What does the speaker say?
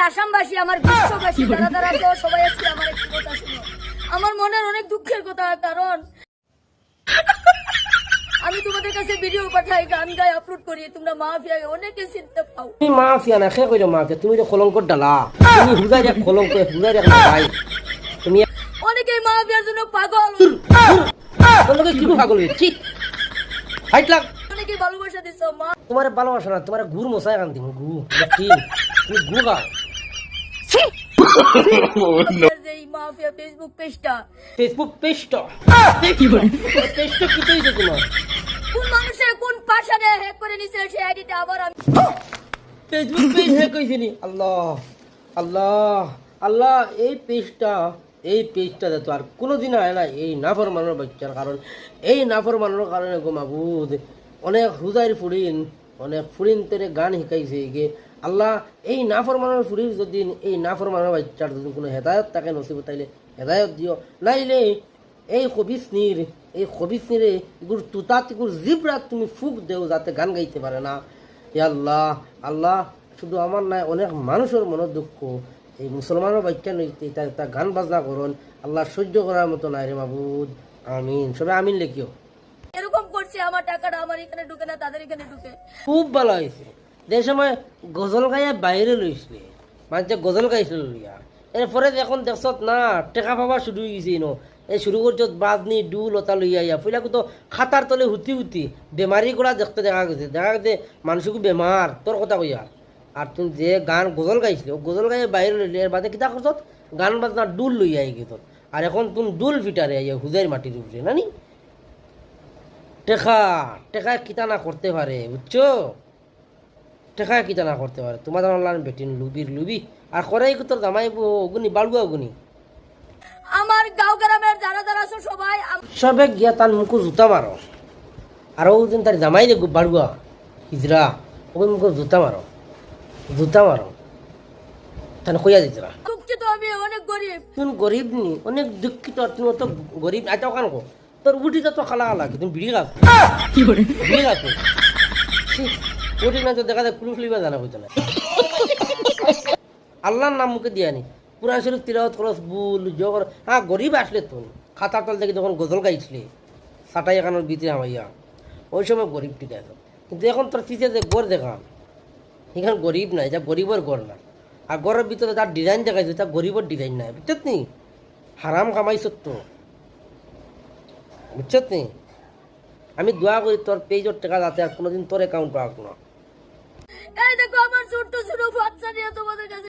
আসামবাসী, আমার বিশ্ববাসী, যারা যারা তো সবাই আজকে আমার একটি কথা শুনো। আমার মনের অনেক দুঃখের কথা, কারণ আমি তোমাদের কাছে ভিডিও পাঠাই, গান গাই, আপলোড করি, তোমরা মাফিয়া অনেকে চিনতে পাও। তুমি মাফিয়া না, খে কইরো মাফিয়া, তুমি যে কলঙ্কর ডালা, তুমি হুদাই এক কলঙ্ক, হুদাই এক ভাই, তুমি অনেকেই মাফিয়ার জন্য পাগল, তোমাকে কি পাগল হয়েছি, হাইট লাগ, অনেকেই ভালোবাসা দিছো। মা তোমার ভালোবাসা না, তোমার গুড় মশাই কান দিব, গু তুমি গু গাও। যে এই মাফিয়া ফেসবুক পেজটা, ফেসবুক পেজটা কি বলে, পেজটা কি হইছে তোমার? কোন মানুষের কোন পাশানে হ্যাক করে নিছে সেই আইডিটা আবার আমি ফেসবুক পেজ হ্যাক কইছিনি? আল্লাহ আল্লাহ আল্লাহ, এই পেজটা তো আর কোনোদিন হয় না এই নাফরমানের বাচ্চার কারণ, এই নাফরমানের কারণে গো মাবুদ অনেক হুজাইর ফুরিন, অনেক ফুরিন তেরে গান শিকাইছে গে আল্লাহ। এই নাফরমানের ফুরির যদি এই নাফরমানের বাচ্চার যদি কোনো হেদায়ত তাকে নসিব তাইলে হেদায়ত দিও, নাইলে এই খবিসনিরে এগুর তুতাত এগুর জিবরাত তুমি ফুক দেও যাতে গান গাইতে পারে না। এ আল্লাহ আল্লাহ, শুধু আমার নাই অনেক মানুষের মনের দুঃখ, এই মুসলমানের বাচ্চা নইতে তা গান বাজনা করুন আল্লাহ সহ্য করার মতো নাই রে মাবুদ। আমিন, সবাই আমিন লেখিও। এরকম করছে, আমার টাকাটা আমার এখানে ঢুকে না, তাদের এখানে ঢুকে। খুব ভালো হয়েছে, যে সময় গজল গাইয়া বাইরে লইছিলে, মানুষে গজল গাইছিল লইয়া, এরপরে এখন দেখছত না টেকা পাবা শুরু হয়ে গেছে ন, এই শুরু করছো বাজনি ডুল ওটা লইয়া ইয়া পইলাকে তো খাতার তলে হুতি বেমারি করা দেখতে দেখা গেছে মানুষকে বেমার তোর কথা কইয়া। আর তুমি যে গান গজল গাইছিল গজল গাইয়ে বাইরে লইলে এর বাদে কিতা করছত গান বাজনা ডুল লইয়া আই গেত, আর এখন তুমি ডুল ফিটারে আইয়া হুজাইর মাটির উপরে নানি টেকা কিতা না করতে পারে, বুঝছো? টেকা কিতা না করতে পারে, তোমার অনলাইন বেটিন লুবি আর করাই তোর জামাই অগুনি বাড়ুয়া অগুনি আমার গাঁও গ্রামের যারা যারা আছো সবাই সবে গিয়া তার মুখো জুতা মারো, আর ও দিন তার জামাই যে বাড়ুয়া হিজরা ওই মুখো জুতা মারো তাহলে কইয়া দিতরা দুঃখিত, আমি অনেক গরিব। তুমি গরিব নি, অনেক দুঃখিত, তুমি অত গরিব আচ্ছা ওখান কো তোর উঠিতে তো খালা লাগে, তুমি বিড়ি গাছ বিড়ি গাছ উঠি না তো দেখা যায় কুলু ফুলিবা জানা বুঝতে না। আল্লাহর নাম মুখে দিয়া নি পুরা শরীর তিলাওয়াত করস বুল জগর, হ্যাঁ গরিব আসলে তো খাতার তল থেকে যখন গজল গাইছিলে সাটাই এখানোর ভিতরে আমাইয়া ওই সময় গরিব ঠিক আছে, কিন্তু এখন তোর পিছিয়ে যে গড় দেখান এখানে গরিব নাই, যা গরিবের গড় না, আর গড়ের ভিতরে তার ডিজাইন দেখাইছে তা গরিবের ডিজাইন নাই, বুঝছত নি? হারাম কামাইছ তো, বুঝছত নি? আমি দোয়া করি তোর পেজের টাকা যাতে আর কোনোদিন তোর অ্যাকাউন্ট পাক না। এই দেখো আমার ছোট্ট ছোট বাচ্চা নিয়ে তোমাদের কাছে